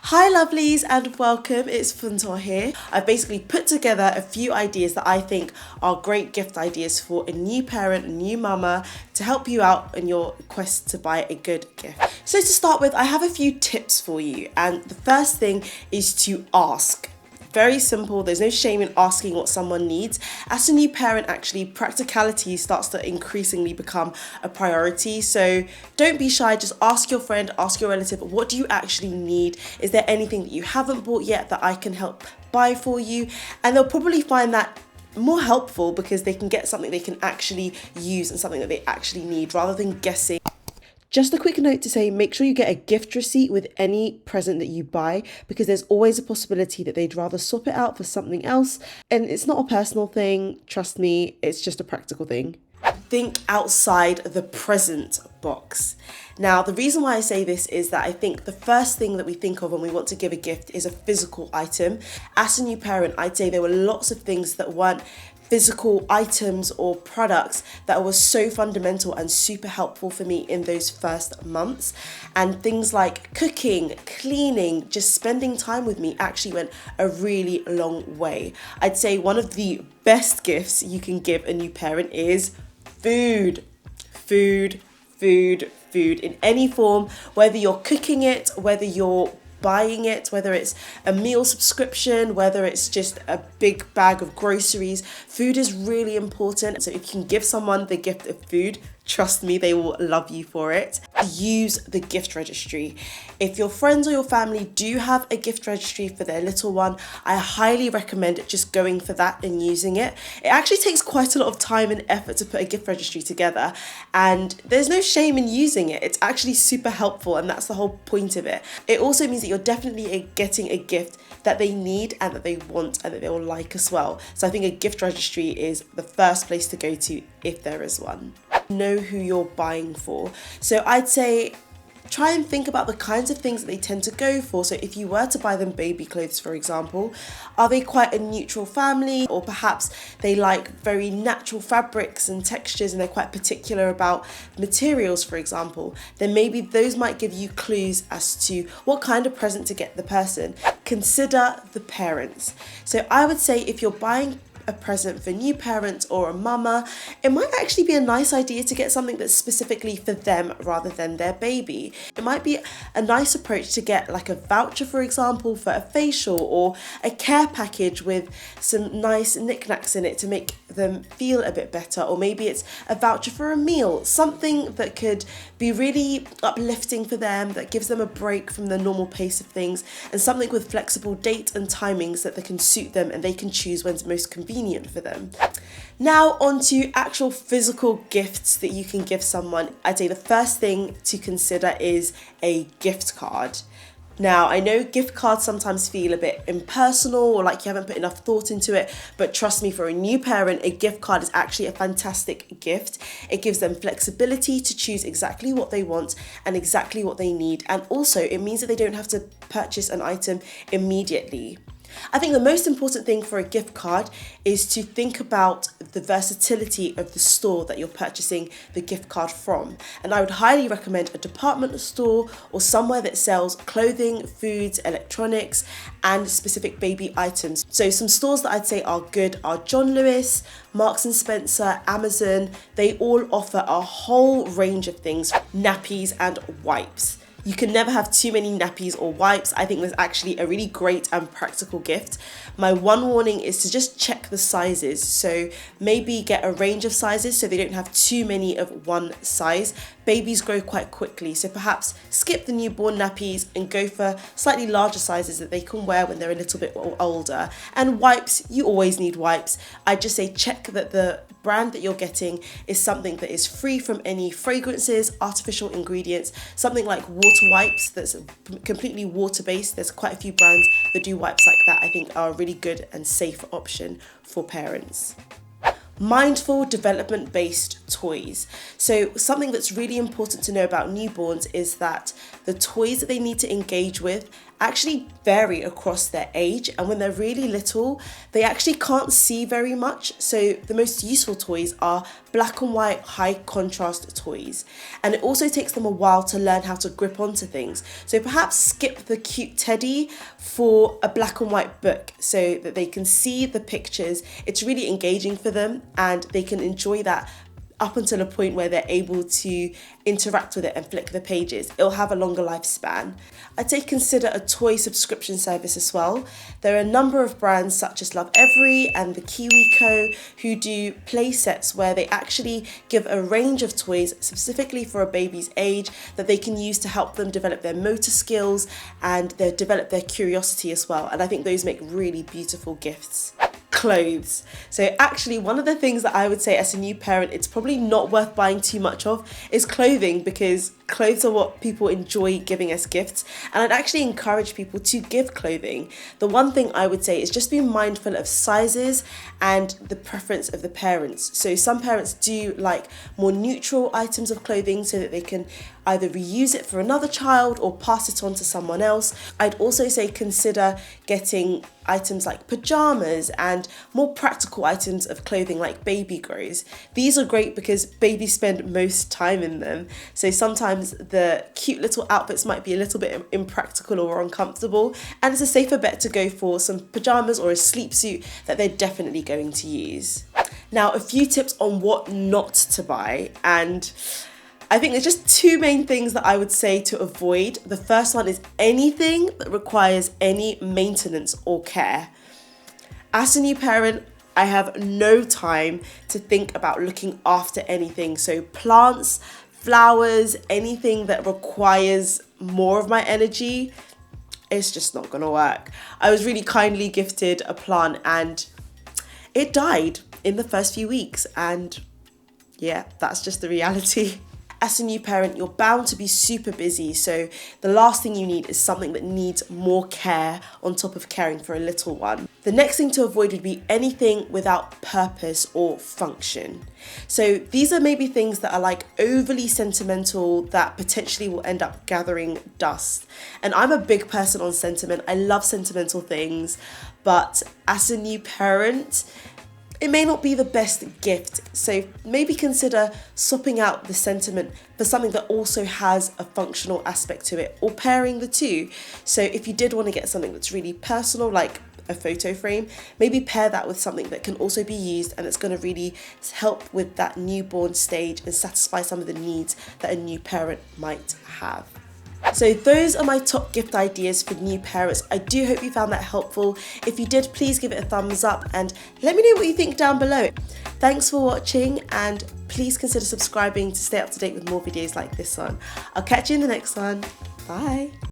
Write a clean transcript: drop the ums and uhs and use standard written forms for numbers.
Hi lovelies and welcome, it's Funtor here. I've basically put together a few ideas that I think are great gift ideas for a new parent, a new mama, to help you out in your quest to buy a good gift. So to start with, I have a few tips for you, and the first thing is to ask. Very simple, there's no shame in asking what someone needs. As a new parent, actually, practicality starts to increasingly become a priority. So don't be shy, just ask your friend, ask your relative, what do you actually need? Is there anything that you haven't bought yet that I can help buy for you? And they'll probably find that more helpful because they can get something they can actually use and something that they actually need rather than guessing. Just a quick note to say, make sure you get a gift receipt with any present that you buy, because there's always a possibility that they'd rather swap it out for something else. And it's not a personal thing, trust me, it's just a practical thing. Think outside the present box. Now, the reason why I say this is that I think the first thing that we think of when we want to give a gift is a physical item. As a new parent, I'd say there were lots of things that weren't physical items or products that was so fundamental and super helpful for me in those first months. And things like cooking, cleaning, just spending time with me actually went a really long way. I'd say one of the best gifts you can give a new parent is food. Food in any form, whether you're cooking it, whether you're buying it, whether it's a meal subscription, whether it's just a big bag of groceries. Food is really important. So if you can give someone the gift of food, trust me, they will love you for it. Use the gift registry. If your friends or your family do have a gift registry for their little one, I highly recommend just going for that and using it. It actually takes quite a lot of time and effort to put a gift registry together, and there's no shame in using it. It's actually super helpful, and that's the whole point of it. It also means that you're definitely getting a gift that they need and that they want and that they will like as well. So I think a gift registry is the first place to go to if there is one. Know who you're buying for. So I'd say try and think about the kinds of things that they tend to go for. So if you were to buy them baby clothes, for example, are they quite a neutral family? Or perhaps they like very natural fabrics and textures and they're quite particular about materials, for example. Then maybe those might give you clues as to what kind of present to get the person. Consider the parents. So I would say if you're buying a present for new parents or a mama, it might actually be a nice idea to get something that's specifically for them rather than their baby. It might be a nice approach to get like a voucher, for example, for a facial or a care package with some nice knickknacks in it to make them feel a bit better, or maybe it's a voucher for a meal, something that could be really uplifting for them, that gives them a break from the normal pace of things, and something with flexible date and timings that they can suit them and they can choose when's most convenient for them. Now on to actual physical gifts that you can give someone. I'd say the first thing to consider is a gift card. Now, I know gift cards sometimes feel a bit impersonal or like you haven't put enough thought into it, but trust me, for a new parent, a gift card is actually a fantastic gift. It gives them flexibility to choose exactly what they want and exactly what they need. And also, it means that they don't have to purchase an item immediately. I think the most important thing for a gift card is to think about the versatility of the store that you're purchasing the gift card from. And I would highly recommend a department store or somewhere that sells clothing, foods, electronics, and specific baby items. So some stores that I'd say are good are John Lewis, Marks and Spencer, Amazon. They all offer a whole range of things, nappies and wipes. You can never have too many nappies or wipes. I think that's actually a really great and practical gift. My one warning is to just check the sizes. So maybe get a range of sizes so they don't have too many of one size. Babies grow quite quickly, so perhaps skip the newborn nappies and go for slightly larger sizes that they can wear when they're a little bit older. And wipes, you always need wipes. I just say check that the brand that you're getting is something that is free from any fragrances, artificial ingredients, something like water wipes that's completely water-based. There's quite a few brands that do wipes like that. I think are a really good and safe option for parents. Mindful development-based toys. So something that's really important to know about newborns is that the toys that they need to engage with actually vary across their age, and when they're really little, they actually can't see very much. So the most useful toys are black and white high contrast toys, and it also takes them a while to learn how to grip onto things. So perhaps skip the cute teddy for a black and white book so that they can see the pictures. It's really engaging for them and they can enjoy that up until a point where they're able to interact with it and flick the pages. It'll have a longer lifespan. I'd say consider a toy subscription service as well. There are a number of brands such as Lovevery and the KiwiCo who do play sets where they actually give a range of toys specifically for a baby's age that they can use to help them develop their motor skills and develop their curiosity as well. And I think those make really beautiful gifts. Clothes. So actually one of the things that I would say as a new parent it's probably not worth buying too much of is clothing, because clothes are what people enjoy giving as gifts, and I'd actually encourage people to give clothing. The one thing I would say is just be mindful of sizes and the preference of the parents. So some parents do like more neutral items of clothing so that they can either reuse it for another child or pass it on to someone else. I'd also say consider getting items like pajamas and more practical items of clothing like baby grows. These are great because babies spend most time in them, so sometimes the cute little outfits might be a little bit impractical or uncomfortable, and it's a safer bet to go for some pajamas or a sleep suit that they're definitely going to use. Now, a few tips on what not to buy, and I think there's just two main things that I would say to avoid. The first one is anything that requires any maintenance or care. As a new parent, I have no time to think about looking after anything. So plants, flowers, anything that requires more of my energy, it's just not gonna work. I was really kindly gifted a plant and it died in the first few weeks, and yeah, that's just the reality. As a new parent, you're bound to be super busy, so the last thing you need is something that needs more care on top of caring for a little one. The next thing to avoid would be anything without purpose or function. So these are maybe things that are like overly sentimental that potentially will end up gathering dust. And I'm a big person on sentiment. I love sentimental things, but as a new parent, it may not be the best gift, so maybe consider swapping out the sentiment for something that also has a functional aspect to it, or pairing the two. So if you did want to get something that's really personal, like a photo frame, maybe pair that with something that can also be used and it's going to really help with that newborn stage and satisfy some of the needs that a new parent might have. So those are my top gift ideas for new parents. I do hope you found that helpful. If you did, please give it a thumbs up and let me know what you think down below. Thanks for watching, and please consider subscribing to stay up to date with more videos like this one. I'll catch you in the next one. Bye.